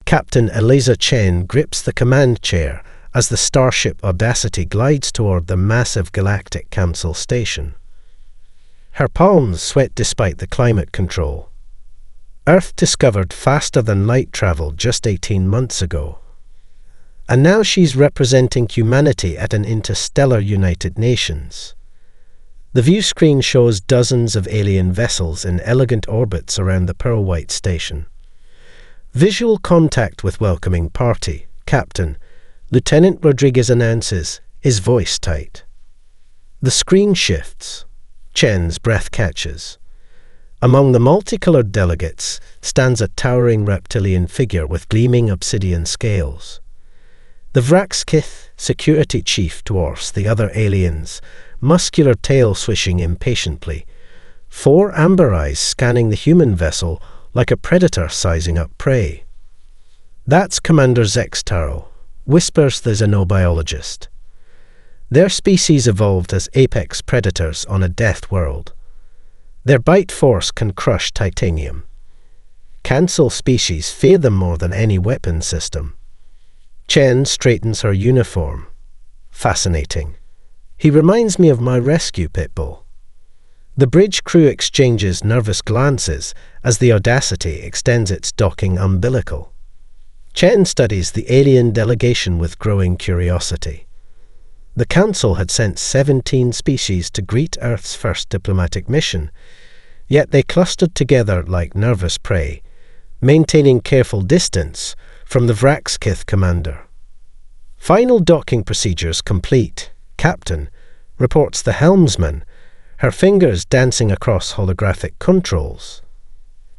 Captain Eliza Chen grips the command chair as the starship Audacity glides toward the massive Galactic Council station. Her palms sweat despite the climate control. Earth discovered faster than light travel just 18 months ago. And now she's representing humanity at an interstellar United Nations. The view screen shows dozens of alien vessels in elegant orbits around the pearl-white station. Visual contact with welcoming party, Captain. Lieutenant Rodriguez announces, his voice tight. The screen shifts. Chen's breath catches. Among the multicolored delegates stands a towering reptilian figure with gleaming obsidian scales. The Vraxkith security chief dwarfs the other aliens, muscular tail swishing impatiently, 4 amber eyes scanning the human vessel like a predator sizing up prey. That's Commander Zextarl, whispers the xenobiologist. Their species evolved as apex predators on a death world. Their bite force can crush titanium. Cancel species fear them more than any weapon system. Chen straightens her uniform. Fascinating. He reminds me of my rescue pit bull. The bridge crew exchanges nervous glances as the Audacity extends its docking umbilical. Chen studies the alien delegation with growing curiosity. The Council had sent 17 species to greet Earth's first diplomatic mission, yet they clustered together like nervous prey, maintaining careful distance from the Vraxkith commander. Final docking procedures complete. Captain, reports the helmsman, her fingers dancing across holographic controls.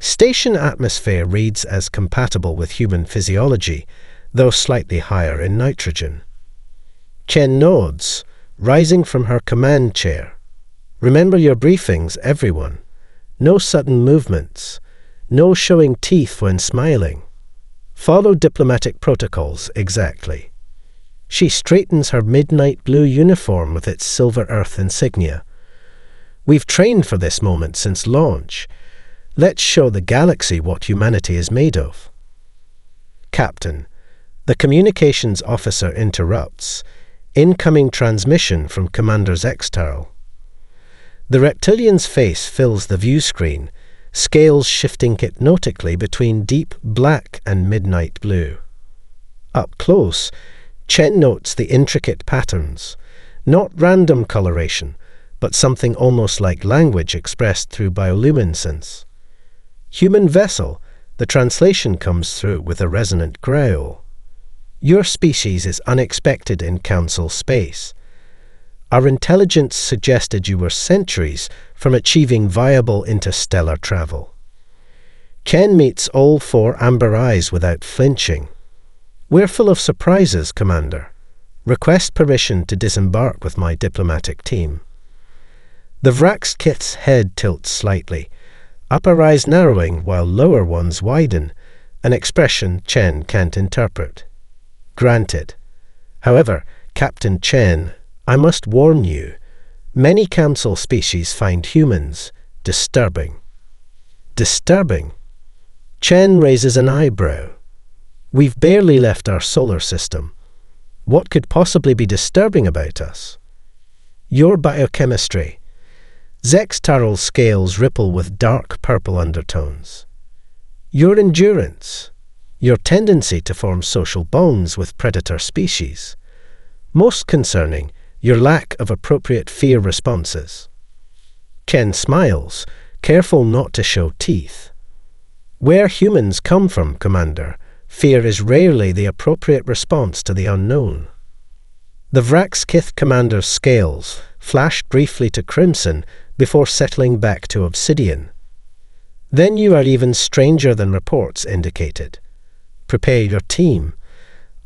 Station atmosphere reads as compatible with human physiology, though slightly higher in nitrogen. Chen nods, rising from her command chair. Remember your briefings, everyone. No sudden movements. No showing teeth when smiling. Follow diplomatic protocols exactly. She straightens her midnight blue uniform with its silver Earth insignia. We've trained for this moment since launch. Let's show the galaxy what humanity is made of. Captain, the communications officer interrupts. Incoming transmission from Commander Zextarl. The reptilian's face fills the view screen, scales shifting hypnotically between deep black and midnight blue. Up close, Chen notes the intricate patterns, not random coloration, but something almost like language expressed through bioluminescence. Human vessel, the translation comes through with a resonant growl. Your species is unexpected in Council space. Our intelligence suggested you were centuries from achieving viable interstellar travel. Chen meets all 4 amber eyes without flinching. We're full of surprises, Commander. Request permission to disembark with my diplomatic team. The Vraxkith's head tilts slightly, upper eyes narrowing while lower ones widen, an expression Chen can't interpret. Granted. However, Captain Chen, I must warn you, many Council species find humans disturbing. Disturbing? Chen raises an eyebrow. We've barely left our solar system. What could possibly be disturbing about us? Your biochemistry. Zextarl's scales ripple with dark purple undertones. Your endurance. Your tendency to form social bonds with predator species. Most concerning, your lack of appropriate fear responses. Chen smiles, careful not to show teeth. Where humans come from, Commander, fear is rarely the appropriate response to the unknown. The Vraxkith commander's scales flash briefly to crimson before settling back to obsidian. Then you are even stranger than reports indicated. Prepare your team.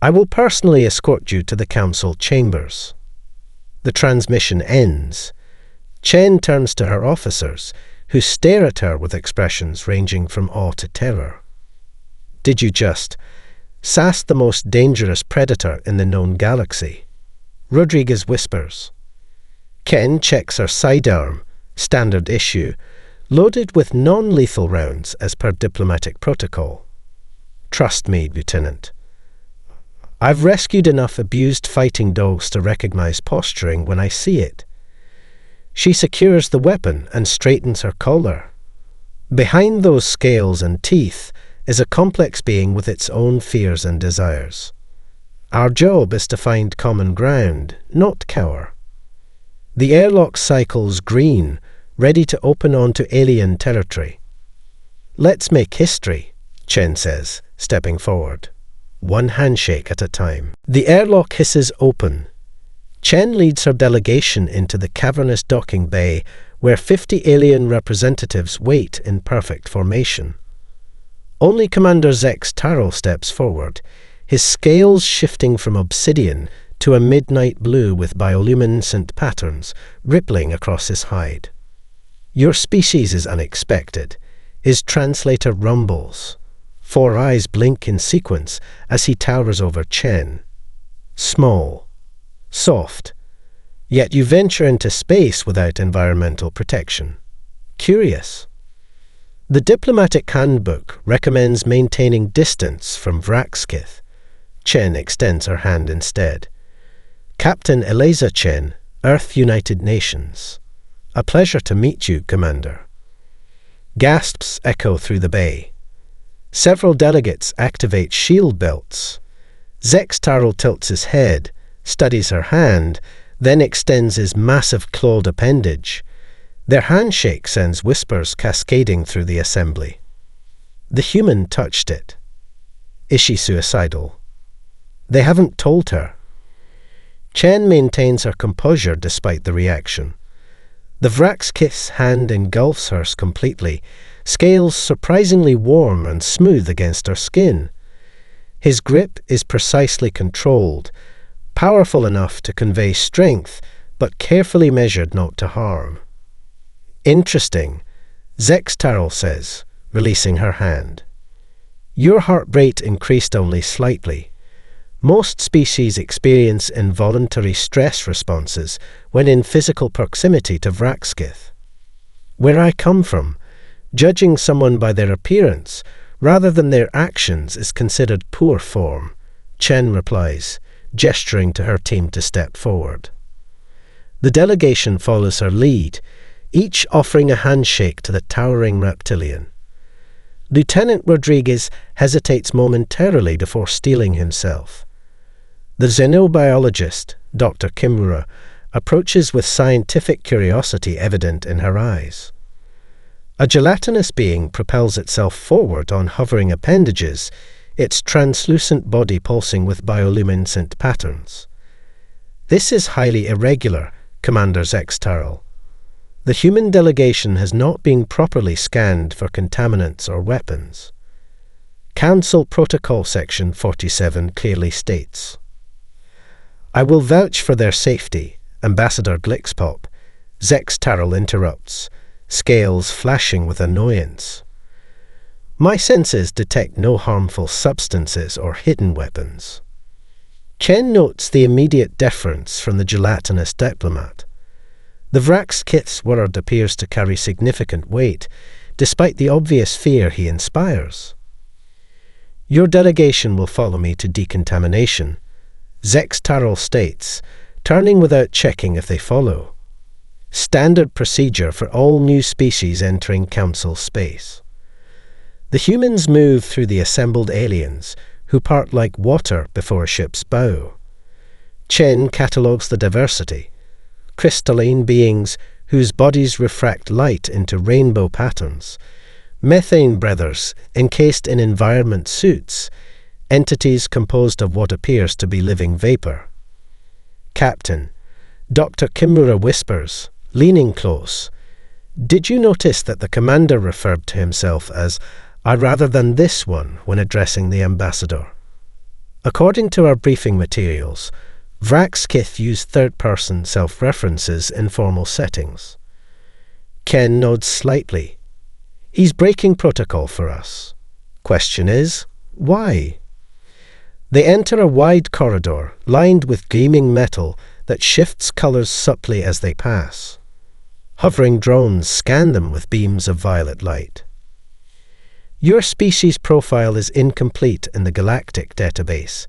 I will personally escort you to the Council chambers. The transmission ends. Chen turns to her officers, who stare at her with expressions ranging from awe to terror. Did you just sass the most dangerous predator in the known galaxy? Rodriguez whispers. Ken checks her sidearm, standard issue, loaded with non-lethal rounds as per diplomatic protocol. Trust me, Lieutenant. I've rescued enough abused fighting dogs to recognize posturing when I see it. She secures the weapon and straightens her collar. Behind those scales and teeth is a complex being with its own fears and desires. Our job is to find common ground, not cower. The airlock cycles green, ready to open onto alien territory. Let's make history, Chen says, stepping forward. One handshake at a time. The airlock hisses open. Chen leads her delegation into the cavernous docking bay where 50 alien representatives wait in perfect formation. Only Commander Zex Tarl steps forward, his scales shifting from obsidian to a midnight blue with bioluminescent patterns rippling across his hide. Your species is unexpected. His translator rumbles. 4 eyes blink in sequence as he towers over Chen. Small, soft, yet you venture into space without environmental protection. Curious. The diplomatic handbook recommends maintaining distance from Vraxkith. Chen extends her hand instead. Captain Eliza Chen, Earth United Nations. A pleasure to meet you, Commander. Gasps echo through the bay. Several delegates activate shield belts. Zex Tarl tilts his head, studies her hand, then extends his massive clawed appendage. Their handshake sends whispers cascading through the assembly. The human touched it. Is she suicidal? They haven't told her. Chen maintains her composure despite the reaction. The Vraxkith's hand engulfs hers completely, scales surprisingly warm and smooth against her skin. His grip is precisely controlled, powerful enough to convey strength, but carefully measured not to harm. Interesting, Zex Tarl says, releasing her hand. Your heart rate increased only slightly. Most species experience involuntary stress responses when in physical proximity to Vraxkith. Where I come from, judging someone by their appearance rather than their actions is considered poor form, Chen replies, gesturing to her team to step forward. The delegation follows her lead, each offering a handshake to the towering reptilian. Lieutenant Rodriguez hesitates momentarily before steeling himself. The xenobiologist, Dr. Kimura, approaches with scientific curiosity evident in her eyes. A gelatinous being propels itself forward on hovering appendages, its translucent body pulsing with bioluminescent patterns. This is highly irregular, Commander Zex Tarl. The human delegation has not been properly scanned for contaminants or weapons. Council Protocol Section 47 clearly states, I will vouch for their safety, Ambassador Glixpop. Zex Tarl interrupts, scales flashing with annoyance. My senses detect no harmful substances or hidden weapons. Chen notes the immediate deference from the gelatinous diplomat. The Vraxkith's word appears to carry significant weight, despite the obvious fear he inspires. Your delegation will follow me to decontamination, Zex Tarl states, turning without checking if they follow. Standard procedure for all new species entering Council space. The humans move through the assembled aliens, who part like water before a ship's bow. Chen catalogues the diversity. Crystalline beings whose bodies refract light into rainbow patterns. Methane breathers encased in environment suits. Entities composed of what appears to be living vapor. Captain, Dr. Kimura whispers, leaning close, did you notice that the commander referred to himself as I rather than this one when addressing the ambassador? According to our briefing materials, Vraxkith used third-person self-references in formal settings. Ken nods slightly. He's breaking protocol for us. Question is, why? They enter a wide corridor lined with gleaming metal that shifts colors subtly as they pass. Hovering drones scan them with beams of violet light. Your species profile is incomplete in the Galactic database,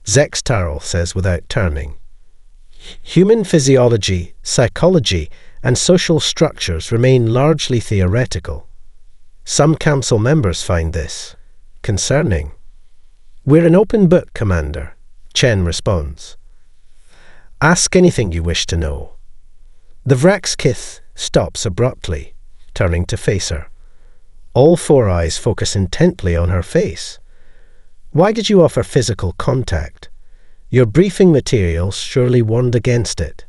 Zextarl says without turning. Human physiology, psychology, and social structures remain largely theoretical. Some Council members find this concerning. We're an open book, Commander, Chen responds. Ask anything you wish to know. The Vraxkith stops abruptly, turning to face her. All four eyes focus intently on her face. Why did you offer physical contact? Your briefing materials surely warned against it.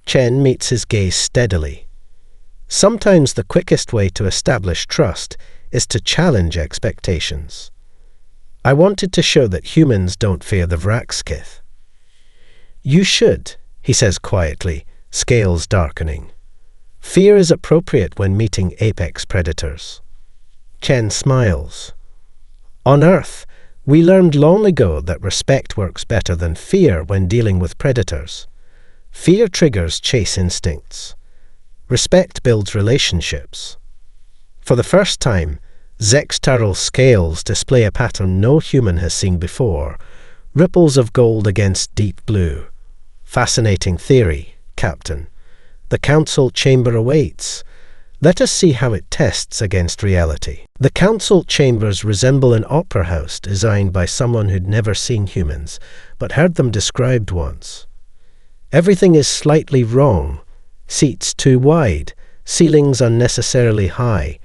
Chen meets his gaze steadily. Sometimes the quickest way to establish trust is to challenge expectations. I wanted to show that humans don't fear the Vraxkith. You should, he says quietly, scales darkening. Fear is appropriate when meeting apex predators. Chen smiles. On Earth, we learned long ago that respect works better than fear when dealing with predators. Fear triggers chase instincts. Respect builds relationships. For the first time, Zextarl scales display a pattern no human has seen before, ripples of gold against deep blue. Fascinating theory, Captain. The Council chamber awaits. Let us see how it tests against reality. The Council chambers resemble an opera house designed by someone who'd never seen humans, but heard them described once. Everything is slightly wrong. Seats too wide, ceilings unnecessarily high,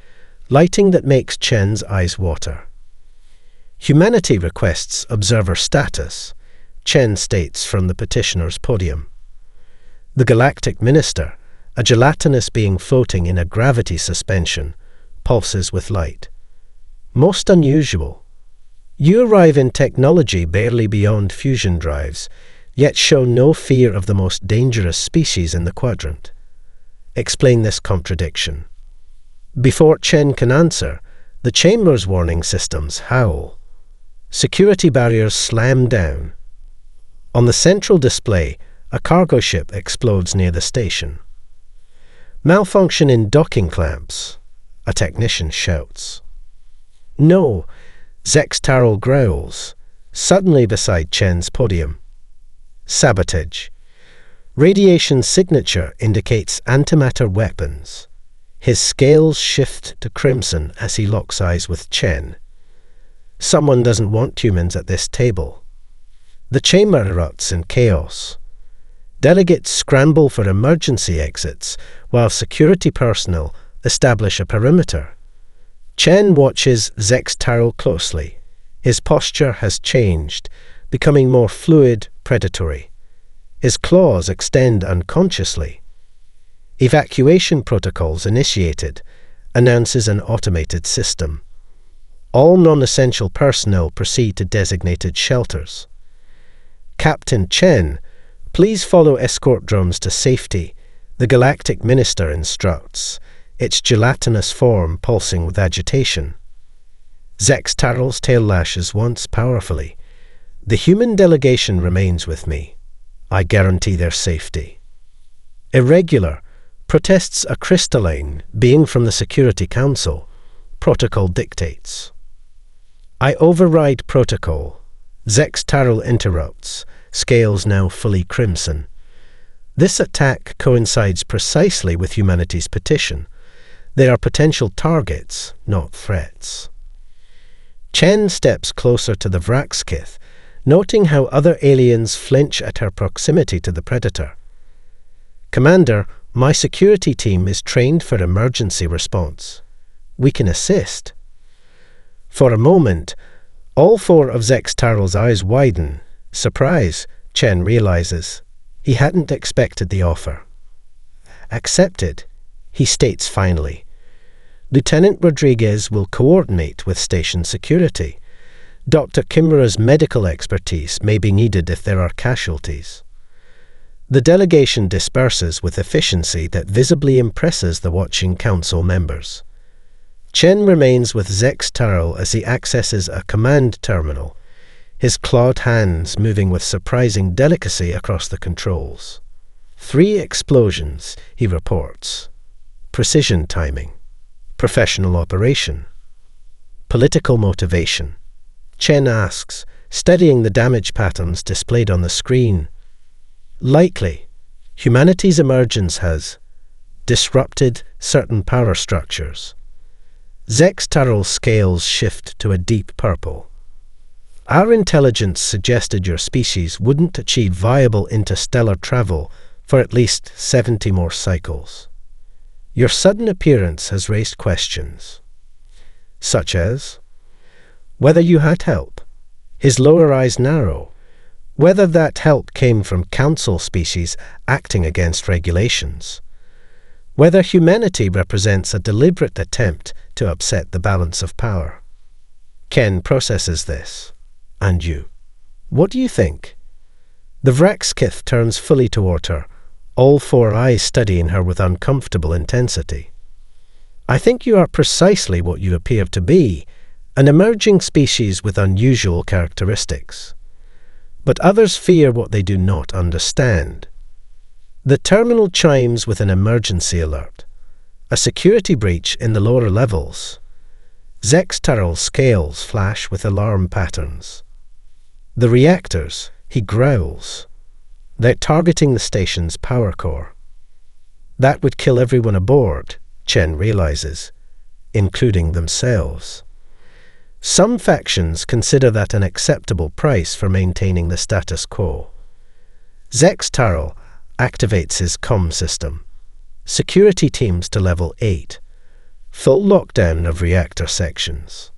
lighting that makes Chen's eyes water. Humanity requests observer status, Chen states from the petitioner's podium. The Galactic Minister, a gelatinous being floating in a gravity suspension, pulses with light. Most unusual. You arrive in technology barely beyond fusion drives, yet show no fear of the most dangerous species in the quadrant. Explain this contradiction. Before Chen can answer, the chamber's warning systems howl. Security barriers slam down. On the central display, a cargo ship explodes near the station. Malfunction in docking clamps, a technician shouts. No, Zextarl growls, suddenly beside Chen's podium. Sabotage. Radiation signature indicates antimatter weapons. His scales shift to crimson as he locks eyes with Chen. Someone doesn't want humans at this table. The chamber erupts in chaos. Delegates scramble for emergency exits, while security personnel establish a perimeter. Chen watches Zextarl closely. His posture has changed, becoming more fluid, predatory. His claws extend unconsciously. Evacuation protocols initiated, announces an automated system. All non-essential personnel proceed to designated shelters. Captain Chen, please follow escort drones to safety, the Galactic Minister instructs, its gelatinous form pulsing with agitation. Zextarl's tail lashes once powerfully. The human delegation remains with me. I guarantee their safety. Irregular, protests a crystalline, being from the Security Council. Protocol dictates. I override protocol. Zextarl interrupts, scales now fully crimson. This attack coincides precisely with humanity's petition. They are potential targets, not threats. Chen steps closer to the Vraxkith, noting how other aliens flinch at her proximity to the predator. Commander, my security team is trained for emergency response. We can assist. For a moment, all four of Zextarl's eyes widen. Surprise, Chen realizes. He hadn't expected the offer. Accepted, he states finally. Lieutenant Rodriguez will coordinate with station security. Dr. Kimura's medical expertise may be needed if there are casualties. The delegation disperses with efficiency that visibly impresses the watching council members. Chen remains with Zextarl as he accesses a command terminal, his clawed hands moving with surprising delicacy across the controls. 3 explosions, he reports. Precision timing. Professional operation. Political motivation. Chen asks, studying the damage patterns displayed on the screen. Likely, humanity's emergence has disrupted certain power structures. Zextarrel's scales shift to a deep purple. Our intelligence suggested your species wouldn't achieve viable interstellar travel for at least 70 more cycles. Your sudden appearance has raised questions, such as whether you had help. His lower eyes narrow. Whether that help came from council species acting against regulations. Whether humanity represents a deliberate attempt to upset the balance of power. Ken processes this. And you? What do you think? The Vraxkith turns fully toward her, all four eyes studying her with uncomfortable intensity. I think you are precisely what you appear to be, an emerging species with unusual characteristics. But others fear what they do not understand. The terminal chimes with an emergency alert. A security breach in the lower levels. Zextarrel's scales flash with alarm patterns. The reactors, he growls. They're targeting the station's power core. That would kill everyone aboard, Chen realizes, including themselves. Some factions consider that an acceptable price for maintaining the status quo. Zextarrel activates his comm system. Security teams to level 8. Full lockdown of reactor sections.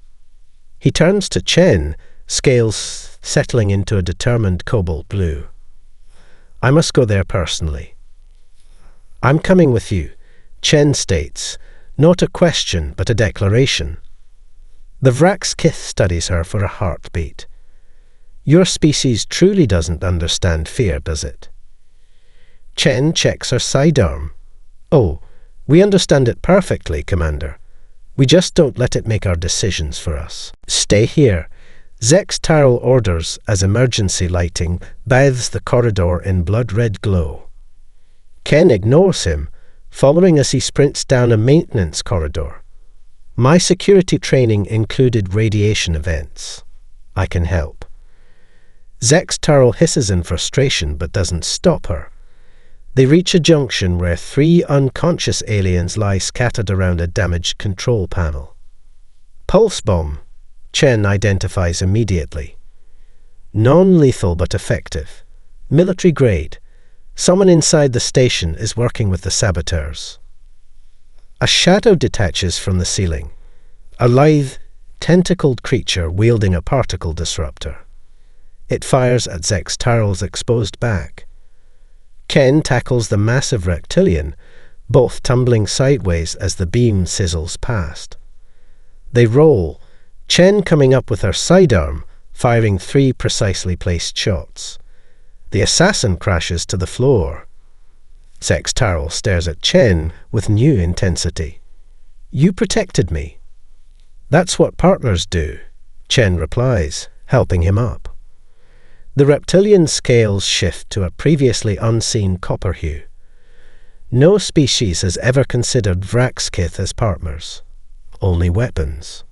He turns to Chen, scales settling into a determined cobalt blue. I must go there personally. I'm coming with you, Chen states, not a question but a declaration. The Vraxkith studies her for a heartbeat. Your species truly doesn't understand fear, does it? Chen checks her sidearm. Oh, we understand it perfectly, Commander. We just don't let it make our decisions for us. Stay here. Zextarrel orders as emergency lighting bathes the corridor in blood-red glow. Ken ignores him, following as he sprints down a maintenance corridor. My security training included radiation events. I can help. Zextarrel hisses in frustration but doesn't stop her. They reach a junction where 3 unconscious aliens lie scattered around a damaged control panel. Pulse bomb, Chen identifies immediately. Non-lethal but effective. Military grade. Someone inside the station is working with the saboteurs. A shadow detaches from the ceiling. A lithe, tentacled creature wielding a particle disruptor. It fires at Zextarrel's exposed back. Ken tackles the massive reptilian, both tumbling sideways as the beam sizzles past. They roll, Chen coming up with her sidearm, firing 3 precisely placed shots. The assassin crashes to the floor. Zextarrel stares at Chen with new intensity. You protected me. That's what partners do, Chen replies, helping him up. The reptilian scales shift to a previously unseen copper hue. No species has ever considered Vraxkith as partners, only weapons.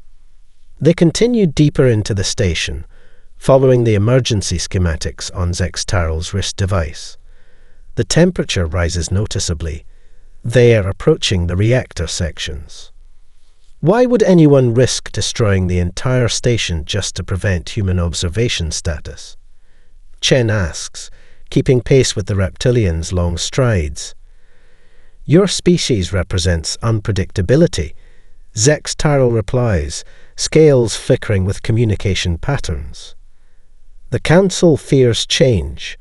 They continue deeper into the station, following the emergency schematics on Zextarrel's wrist device. The temperature rises noticeably. They are approaching the reactor sections. Why would anyone risk destroying the entire station just to prevent human observation status? Chen asks, keeping pace with the reptilian's long strides. Your species represents unpredictability, Zextarrel replies, scales flickering with communication patterns. The Council fears change.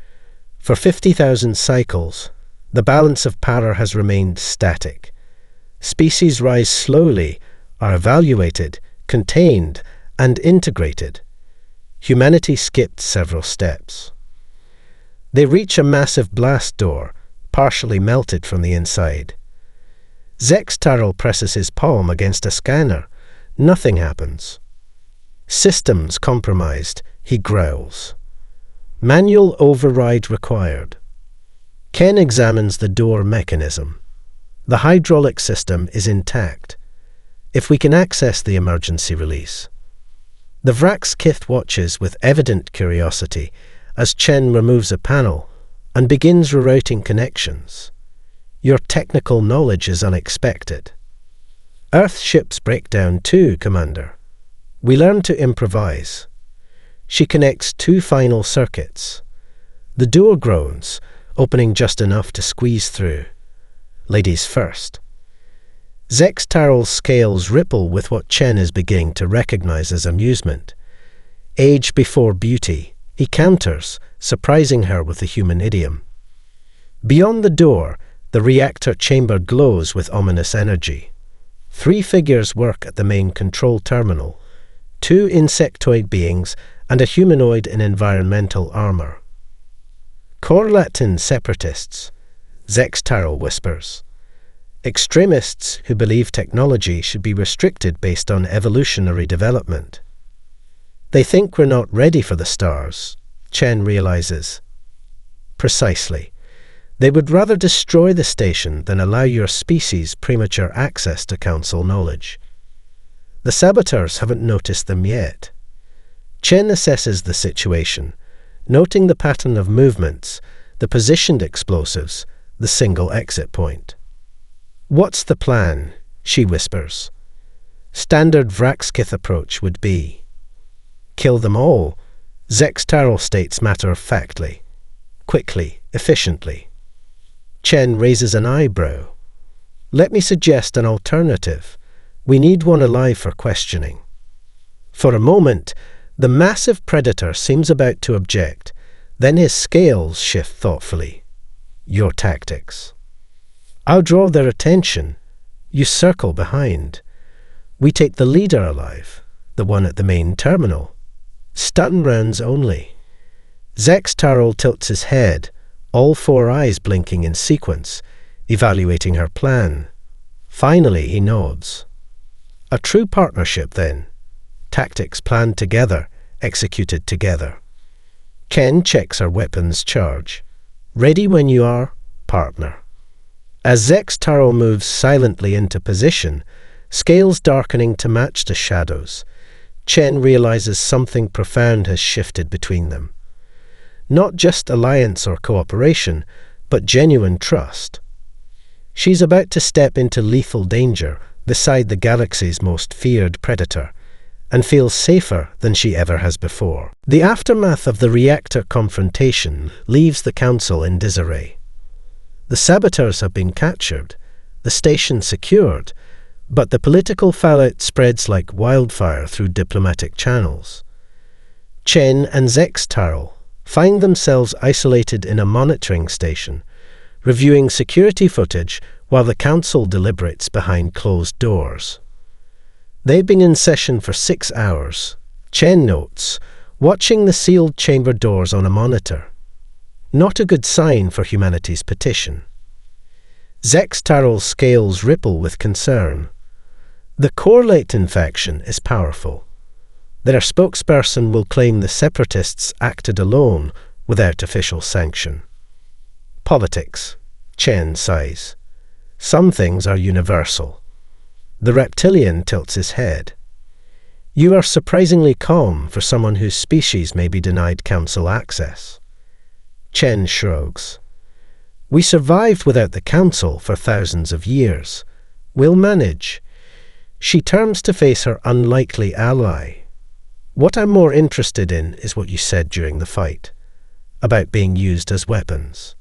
For 50,000 cycles, the balance of power has remained static. Species rise slowly, are evaluated, contained, and integrated. Humanity skipped several steps. They reach a massive blast door, partially melted from the inside. Zextarrel presses his palm against a scanner. Nothing happens. Systems compromised, he growls. Manual override required. Ken examines the door mechanism. The hydraulic system is intact. if we can access the emergency release. The Vrax Kith watches with evident curiosity as Chen removes a panel and begins rerouting connections. Your technical knowledge is unexpected. Earth ships break down too, Commander. We learn to improvise. She connects two final circuits. The door groans, opening just enough to squeeze through. Ladies first. Zex Tarl's scales ripple with what Chen is beginning to recognize as amusement. Age before beauty, he counters, surprising her with the human idiom. Beyond the door, the reactor chamber glows with ominous energy. 3 figures work at the main control terminal, 2 insectoid beings and a humanoid in environmental armor. Corlatin separatists, Zex Tarl whispers. Extremists who believe technology should be restricted based on evolutionary development. They think we're not ready for the stars, Chen realizes. Precisely. They would rather destroy the station than allow your species premature access to Council knowledge. The saboteurs haven't noticed them yet. Chen assesses the situation, noting the pattern of movements, the positioned explosives, the single exit point. What's the plan? She whispers. Standard Vraxkith approach would be kill them all, Zex Tarl states matter-of-factly, quickly, efficiently. Chen raises an eyebrow. Let me suggest an alternative. We need one alive for questioning. For a moment, the massive predator seems about to object, then his scales shift thoughtfully. Your tactics. I'll draw their attention. You circle behind. We take the leader alive, the one at the main terminal. Stun rounds only. Zex Tarl tilts his head, all 4 eyes blinking in sequence, evaluating her plan. Finally, he nods. A true partnership, then. Tactics planned together, executed together. Chen checks her weapons charge. Ready when you are, partner. As Zex Tarl moves silently into position, scales darkening to match the shadows, Chen realizes something profound has shifted between them. Not just alliance or cooperation, but genuine trust. She's about to step into lethal danger beside the galaxy's most feared predator, and feels safer than she ever has before. The aftermath of the reactor confrontation leaves the Council in disarray. The saboteurs have been captured, the station secured, but the political fallout spreads like wildfire through diplomatic channels. Chen and Zex Tarl find themselves isolated in a monitoring station, reviewing security footage while the Council deliberates behind closed doors. They've been in session for 6 hours, Chen notes, watching the sealed chamber doors on a monitor. Not a good sign for humanity's petition. Zex Tarl's scales ripple with concern. The Corlatin faction is powerful. Their spokesperson will claim the separatists acted alone without official sanction. Politics, Chen sighs. Some things are universal. The reptilian tilts his head. You are surprisingly calm for someone whose species may be denied Council access. Chen shrugs. We survived without the Council for thousands of years. We'll manage. She turns to face her unlikely ally. What I'm more interested in is what you said during the fight, about being used as weapons.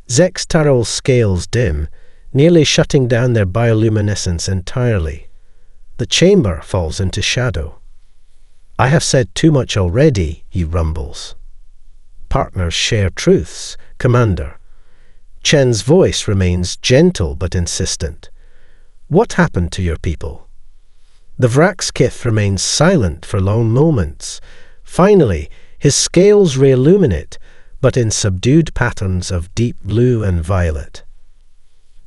Zex Tarl's scales dim, nearly shutting down their bioluminescence entirely. The chamber falls into shadow. I have said too much already, he rumbles. Partners share truths, Commander. Chen's voice remains gentle but insistent. What happened to your people? The Vraxkith remains silent for long moments. Finally, his scales re-illuminate, but in subdued patterns of deep blue and violet.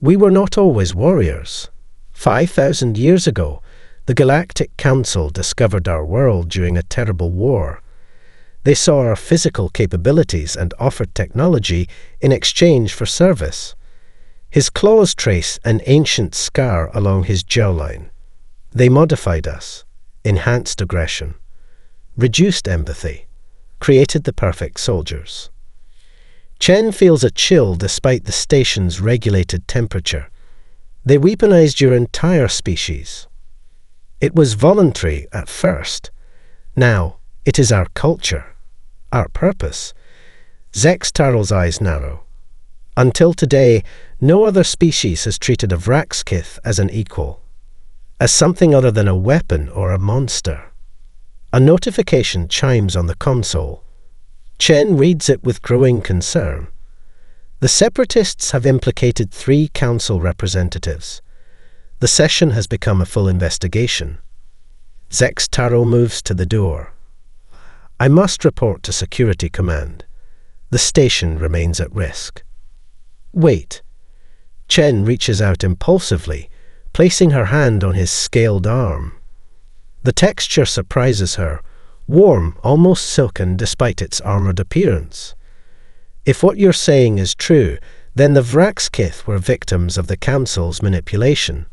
We were not always warriors. 5,000 years ago, the Galactic Council discovered our world during a terrible war. They saw our physical capabilities and offered technology in exchange for service. His claws trace an ancient scar along his jawline. They modified us, enhanced aggression, reduced empathy, created the perfect soldiers. Chen feels a chill despite the station's regulated temperature. They weaponized your entire species. It was voluntary at first. Now, it is our culture, our purpose. Zex Tarl's eyes narrow. Until today, no other species has treated a Vraxkith as an equal, as something other than a weapon or a monster. A notification chimes on the console. Chen reads it with growing concern. The Separatists have implicated 3 council representatives. The session has become a full investigation. Zex Taro moves to the door. I must report to Security Command. The station remains at risk. Wait. Chen reaches out impulsively, placing her hand on his scaled arm. The texture surprises her, warm, almost silken despite its armoured appearance. If what you're saying is true, then the Vraxkith were victims of the Council's manipulation.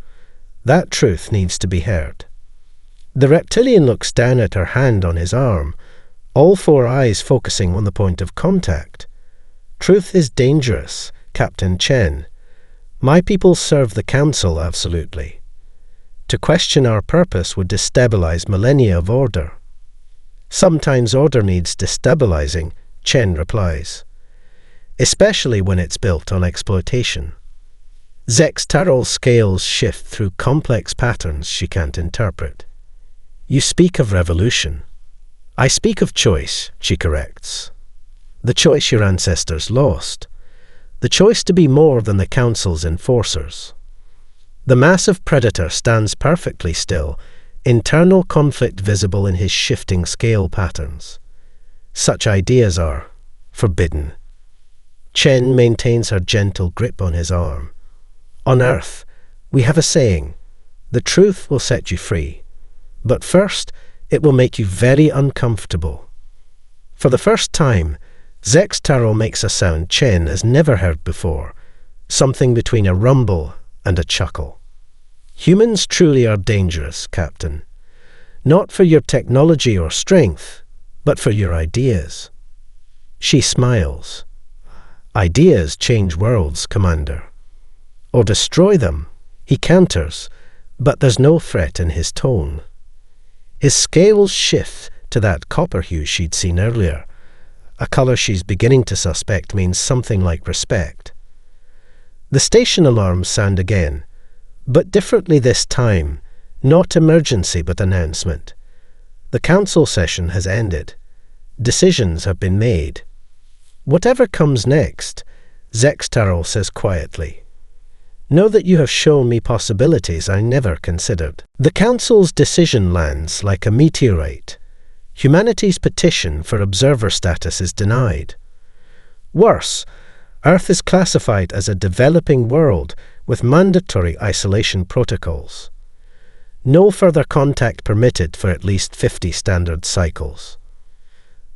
That truth needs to be heard. The reptilian looks down at her hand on his arm, all 4 eyes focusing on the point of contact. Truth is dangerous, Captain Chen. My people serve the Council absolutely. To question our purpose would destabilize millennia of order. Sometimes order needs destabilizing, Chen replies, especially when it's built on exploitation. Zex Tarol's scales shift through complex patterns she can't interpret. You speak of revolution. I speak of choice, she corrects. The choice your ancestors lost. The choice to be more than the Council's enforcers. The massive predator stands perfectly still, internal conflict visible in his shifting scale patterns. Such ideas are forbidden. Chen maintains her gentle grip on his arm. On Earth, we have a saying, the truth will set you free. But first, it will make you very uncomfortable. For the first time, Zex Taro makes a sound Chen has never heard before, something between a rumble and a chuckle. Humans truly are dangerous, Captain. Not for your technology or strength, but for your ideas. She smiles. Ideas change worlds, Commander. Or destroy them, he counters, but there's no threat in his tone. His scales shift to that copper hue she'd seen earlier, a colour she's beginning to suspect means something like respect. The station alarms sound again, but differently this time, not emergency but announcement. The council session has ended. Decisions have been made. Whatever comes next, Zex Taro says quietly, know that you have shown me possibilities I never considered. The council's decision lands like a meteorite. Humanity's petition for observer status is denied. Worse, Earth is classified as a developing world with mandatory isolation protocols. No further contact permitted for at least 50 standard cycles.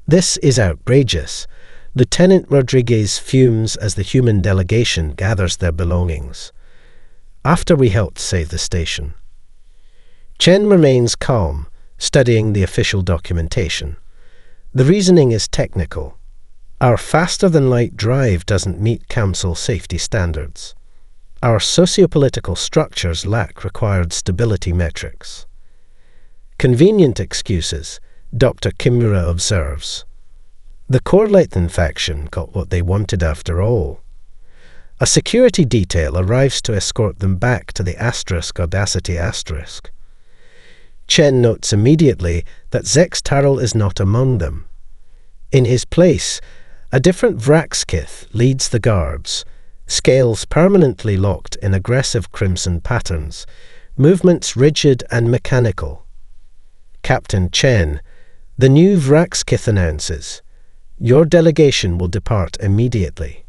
This is outrageous. Lieutenant Rodriguez fumes as the human delegation gathers their belongings. After we helped save the station. Chen remains calm, studying the official documentation. The reasoning is technical. Our faster-than-light drive doesn't meet Council safety standards. Our sociopolitical structures lack required stability metrics. Convenient excuses, Dr. Kimura observes. The Corleithan faction got what they wanted after all. A security detail arrives to escort them back to the Audacity asterisk. Chen notes immediately that Zex Taro is not among them. In his place, a different Vraxkith leads the guards, scales permanently locked in aggressive crimson patterns, movements rigid and mechanical. Captain Chen, the new Vraxkith announces, your delegation will depart immediately.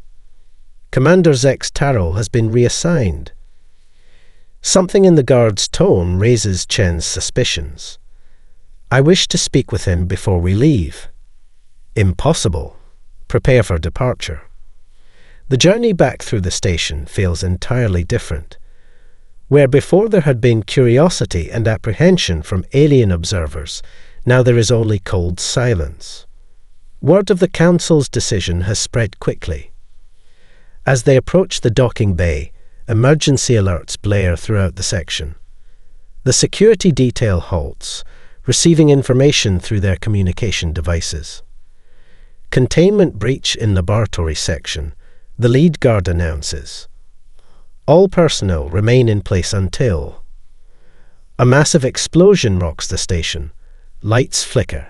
Commander Zex Taro has been reassigned. Something in the guard's tone raises Chen's suspicions. I wish to speak with him before we leave. Impossible. Prepare for departure. The journey back through the station feels entirely different. Where before there had been curiosity and apprehension from alien observers, now there is only cold silence. Word of the Council's decision has spread quickly. As they approach the docking bay, emergency alerts blare throughout the section. The security detail halts, receiving information through their communication devices. Containment breach in laboratory section, the lead guard announces. All personnel remain in place until. A massive explosion rocks the station. Lights flicker.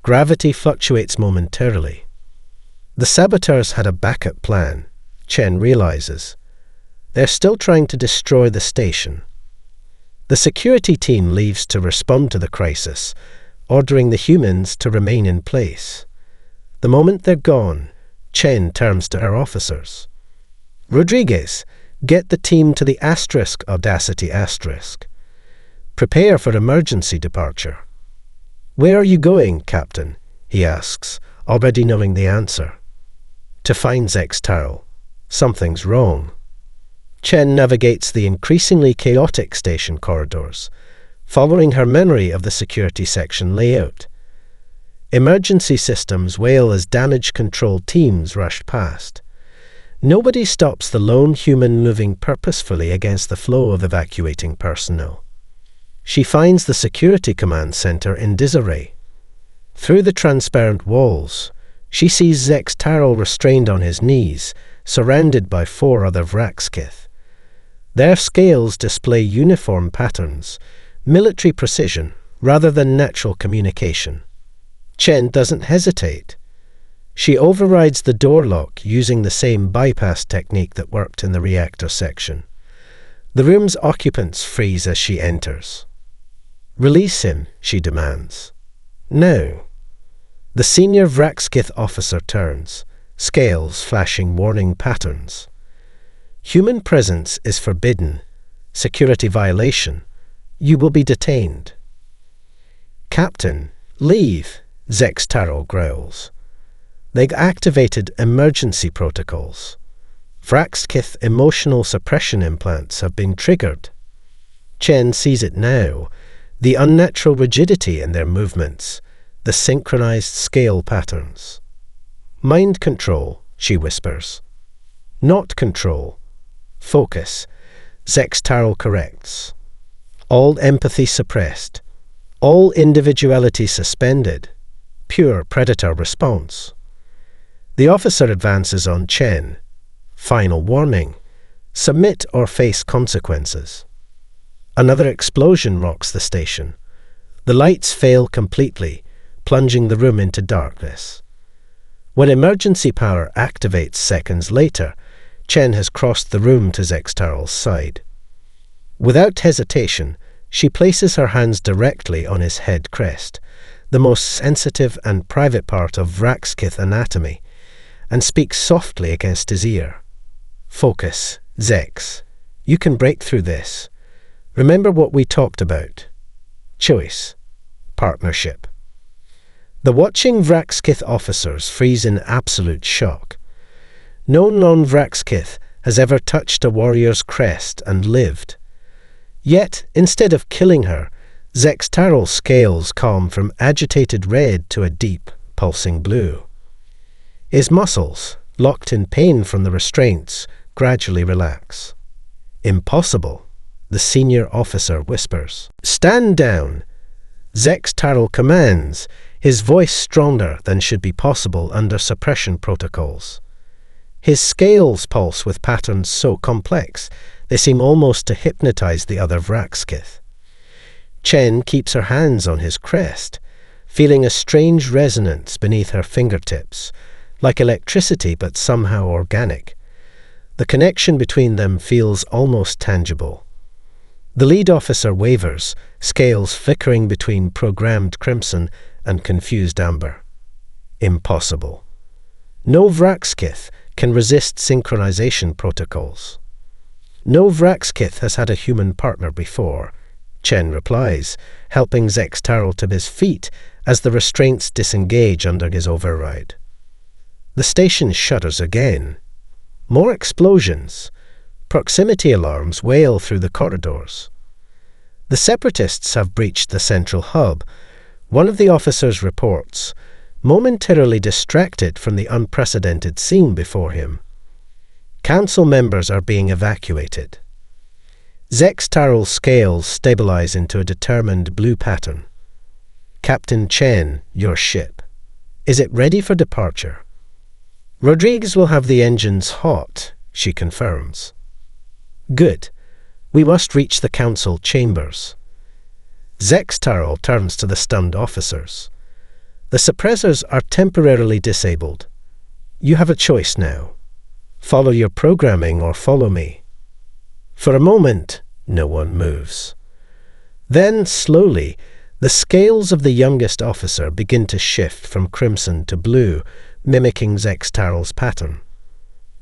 Gravity fluctuates momentarily. The saboteurs had a backup plan, Chen realizes. They're still trying to destroy the station. The security team leaves to respond to the crisis, ordering the humans to remain in place. The moment they're gone, Chen turns to her officers. Rodriguez, get the team to the Audacity *. Prepare for emergency departure. Where are you going, Captain? He asks, already knowing the answer. To find Zextarl. Something's wrong. Chen navigates the increasingly chaotic station corridors, following her memory of the security section layout. Emergency systems wail as damage control teams rush past. Nobody stops the lone human moving purposefully against the flow of evacuating personnel. She finds the security command center in disarray. Through the transparent walls, she sees Zextarl restrained on his knees, surrounded by 4 other Vraxkith. Their scales display uniform patterns, military precision, rather than natural communication. Chen doesn't hesitate. She overrides the door lock using the same bypass technique that worked in the reactor section. The room's occupants freeze as she enters. Release him, she demands. No. The senior Vraxkith officer turns, scales flashing warning patterns. Human presence is forbidden. Security violation. You will be detained. Captain, leave, Zextarl growls. They've activated emergency protocols. Vraxkith emotional suppression implants have been triggered. Chen sees it now, the unnatural rigidity in their movements, the synchronized scale patterns. Mind control, she whispers. Not control. Focus. Zextarl corrects. All empathy suppressed. All individuality suspended. Pure predator response. The officer advances on Chen. Final warning. Submit or face consequences. Another explosion rocks the station. The lights fail completely, plunging the room into darkness. When emergency power activates seconds later, Chen has crossed the room to Zextarl's side. Without hesitation, she places her hands directly on his head crest, the most sensitive and private part of Vraxkith anatomy, and speaks softly against his ear. Focus, Zex. You can break through this. Remember what we talked about. Choice. Partnership. The watching Vraxkith officers freeze in absolute shock. No non-Vraxkith has ever touched a warrior's crest and lived. Yet, instead of killing her, Zextarl's scales calm from agitated red to a deep, pulsing blue. His muscles, locked in pain from the restraints, gradually relax. Impossible, the senior officer whispers. Stand down! Zextarl commands, his voice stronger than should be possible under suppression protocols. His scales pulse with patterns so complex, they seem almost to hypnotize the other Vraxkith. Chen keeps her hands on his crest, feeling a strange resonance beneath her fingertips, like electricity but somehow organic. The connection between them feels almost tangible. The lead officer wavers, scales flickering between programmed crimson and confused amber. Impossible. No Vraxkith can resist synchronization protocols. No Vraxkith has had a human partner before, Chen replies, helping Zextarl to his feet as the restraints disengage under his override. The station shudders again. More explosions. Proximity alarms wail through the corridors. The separatists have breached the central hub. One of the officers reports, momentarily distracted from the unprecedented scene before him. Council members are being evacuated. Zextaral's scales stabilize into a determined blue pattern. Captain Chen, your ship. Is it ready for departure? Rodriguez will have the engines hot, she confirms. Good. We must reach the council chambers. Zextaral turns to the stunned officers. The suppressors are temporarily disabled. You have a choice now. Follow your programming or follow me. For a moment, no one moves. Then, slowly, the scales of the youngest officer begin to shift from crimson to blue, mimicking Zextaral's pattern.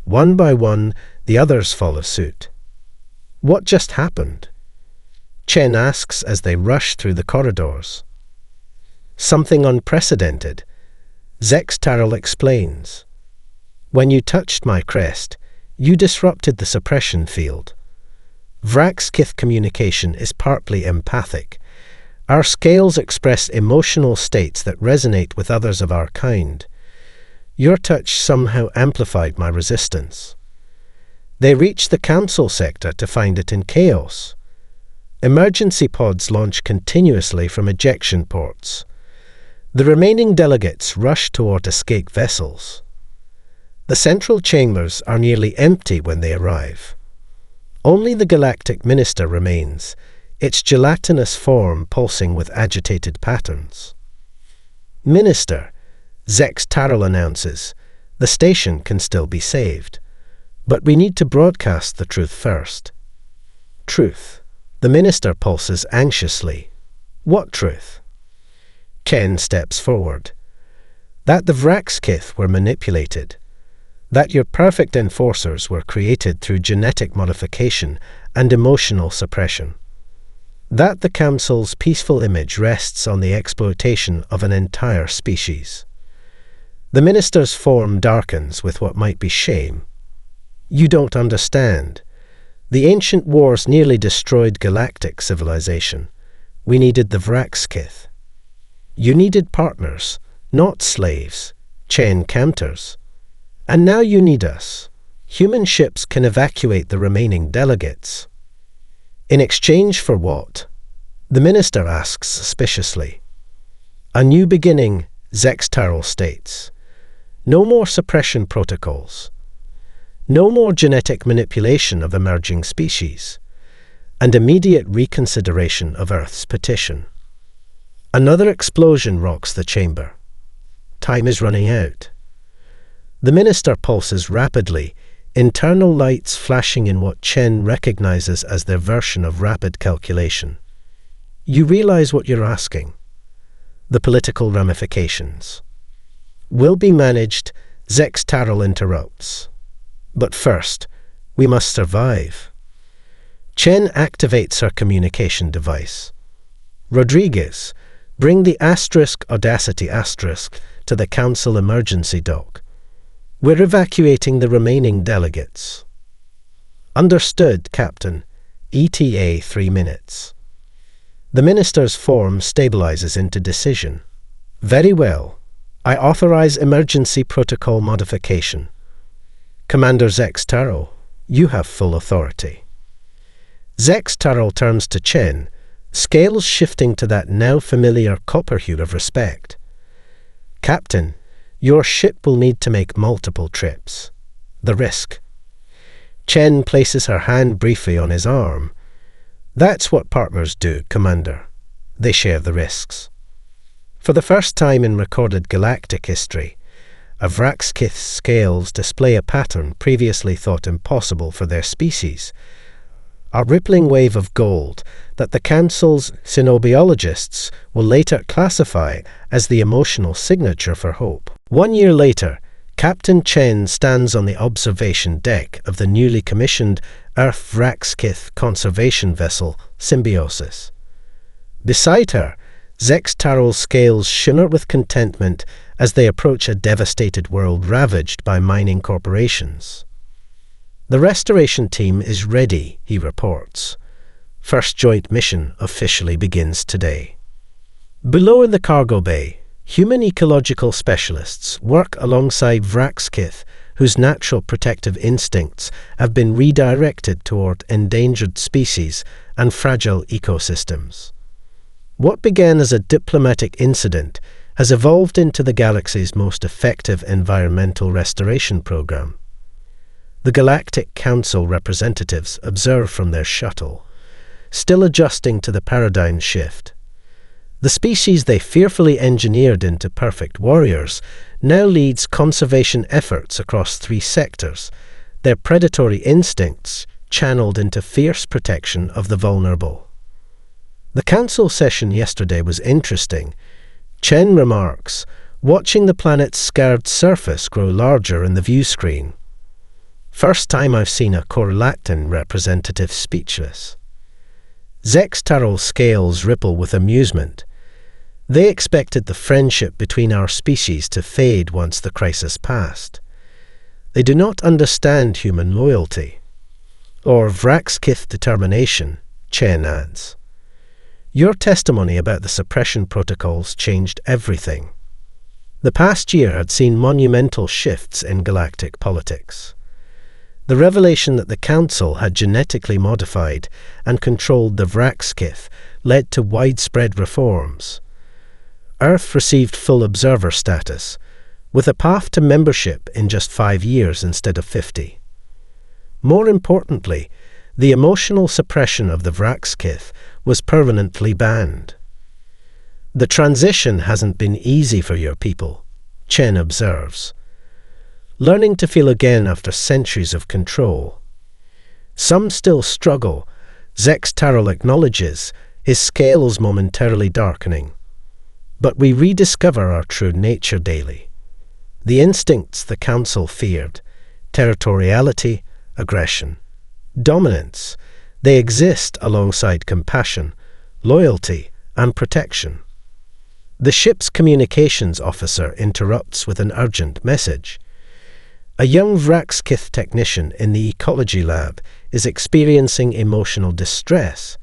One by one, the others follow suit. What just happened? Chen asks as they rush through the corridors. Something unprecedented. Zextaral explains. When you touched my crest, you disrupted the suppression field. Vraxkith communication is partly empathic. Our scales express emotional states that resonate with others of our kind. Your touch somehow amplified my resistance. They reach the council sector to find it in chaos. Emergency pods launch continuously from ejection ports. The remaining delegates rush toward escape vessels. The central chambers are nearly empty when they arrive. Only the Galactic Minister remains, its gelatinous form pulsing with agitated patterns. Minister, Zextaral announces, the station can still be saved. But we need to broadcast the truth first. Truth. The minister pulses anxiously. What truth? Chen steps forward. That the Vraxkith were manipulated. That your perfect enforcers were created through genetic modification and emotional suppression. That the Council's peaceful image rests on the exploitation of an entire species. The minister's form darkens with what might be shame. You don't understand. The ancient wars nearly destroyed galactic civilization. We needed the Vraxkith. You needed partners, not slaves. Chen counters. And now you need us. Human ships can evacuate the remaining delegates. In exchange for what? The minister asks suspiciously. A new beginning, Zextaral states. No more suppression protocols. No more genetic manipulation of emerging species, and immediate reconsideration of Earth's petition. Another explosion rocks the chamber. Time is running out. The minister pulses rapidly, internal lights flashing in what Chen recognizes as their version of rapid calculation. You realize what you're asking. The political ramifications. Will be managed, Zextaral interrupts. But first, we must survive. Chen activates her communication device. Rodriguez, bring the Audacity to the Council emergency dock. We're evacuating the remaining delegates. Understood, Captain. ETA 3 minutes. The minister's form stabilizes into decision. Very well. I authorize emergency protocol modification. Commander Zextaral, you have full authority. Zextaral turns to Chen, scales shifting to that now familiar copper hue of respect. Captain, your ship will need to make multiple trips. The risk. Chen places her hand briefly on his arm. That's what partners do, Commander. They share the risks. For the first time in recorded galactic history, a Vraxkith's scales display a pattern previously thought impossible for their species, a rippling wave of gold that the Council's xenobiologists will later classify as the emotional signature for hope. 1 year later, Captain Chen stands on the observation deck of the newly commissioned Earth Vraxkith conservation vessel Symbiosis. Beside her, Zextaral's scales shimmer with contentment as they approach a devastated world ravaged by mining corporations. The restoration team is ready, he reports. First joint mission officially begins today. Below in the cargo bay, human ecological specialists work alongside Vraxkith, whose natural protective instincts have been redirected toward endangered species and fragile ecosystems. What began as a diplomatic incident has evolved into the galaxy's most effective environmental restoration program. The Galactic Council representatives observe from their shuttle, still adjusting to the paradigm shift. The species they fearfully engineered into perfect warriors now leads conservation efforts across 3 sectors, their predatory instincts channeled into fierce protection of the vulnerable. The council session yesterday was interesting. Chen remarks, watching the planet's scarred surface grow larger in the view screen. First time I've seen a Corelactin representative speechless. Zextarol scales ripple with amusement. They expected the friendship between our species to fade once the crisis passed. They do not understand human loyalty, or Vraxkith determination, Chen adds. Your testimony about the suppression protocols changed everything. The past year had seen monumental shifts in galactic politics. The revelation that the Council had genetically modified and controlled the Vraxkith led to widespread reforms. Earth received full observer status, with a path to membership in just 5 years instead of 50. More importantly, the emotional suppression of the Vraxkith was permanently banned. The transition hasn't been easy for your people, Chen observes. Learning to feel again after centuries of control. Some still struggle, Zextarol acknowledges, his scales momentarily darkening. But we rediscover our true nature daily. The instincts the Council feared, territoriality, aggression, dominance, they exist alongside compassion, loyalty, and protection. The ship's communications officer interrupts with an urgent message. A young Vraxkith technician in the ecology lab is experiencing emotional distress,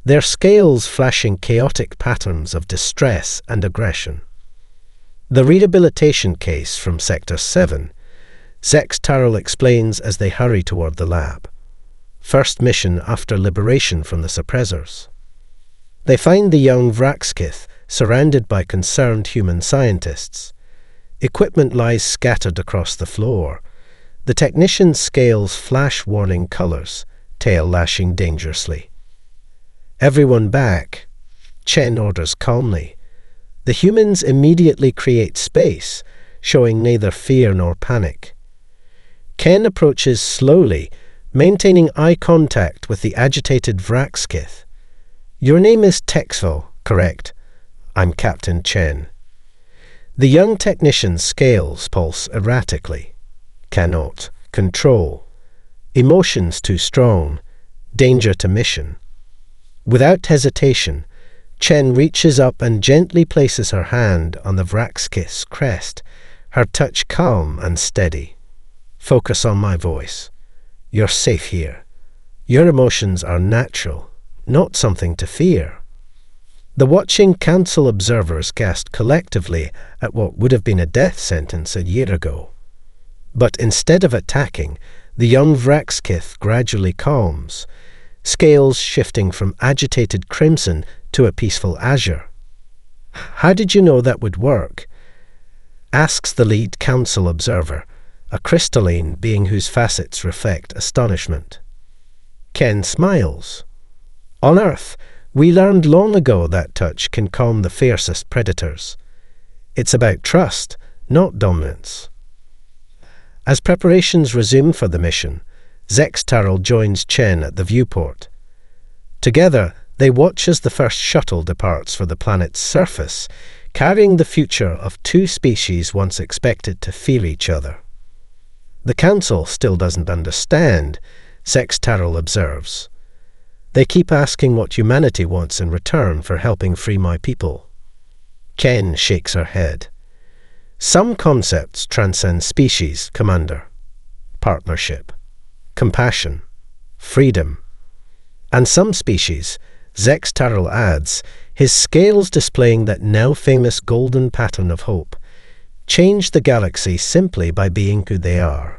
their scales flashing chaotic patterns of distress and aggression. The rehabilitation case from Sector 7, Zextarol explains as they hurry toward the lab. First mission after liberation from the suppressors. They find the young Vraxkith surrounded by concerned human scientists. Equipment lies scattered across the floor. The technician's scales flash warning colors, tail lashing dangerously. Everyone back, Chen orders calmly. The humans immediately create space, showing neither fear nor panic. Ken approaches slowly, maintaining eye contact with the agitated Vraxkith. Your name is Texville, correct? I'm Captain Chen. The young technician's scales pulse erratically. Cannot control. Emotions too strong. Danger to mission. Without hesitation, Chen reaches up and gently places her hand on the Vraxkith's crest, her touch calm and steady. Focus on my voice. You're safe here. Your emotions are natural, not something to fear. The watching council observers gasped collectively at what would have been a death sentence a year ago. But instead of attacking, the young Vraxkith gradually calms, scales shifting from agitated crimson to a peaceful azure. How did you know that would work? Asks the lead council observer, a crystalline being whose facets reflect astonishment. Ken smiles. On Earth, we learned long ago that touch can calm the fiercest predators. It's about trust, not dominance. As preparations resume for the mission, Zextarol joins Chen at the viewport. Together, they watch as the first shuttle departs for the planet's surface, carrying the future of 2 species once expected to fear each other. The Council still doesn't understand, Zextarol observes. They keep asking what humanity wants in return for helping free my people. Ken shakes her head. Some concepts transcend species, Commander. Partnership. compassion, freedom. And some species, Zextarl adds, his scales displaying that now famous golden pattern of hope, change the galaxy simply by being who they are.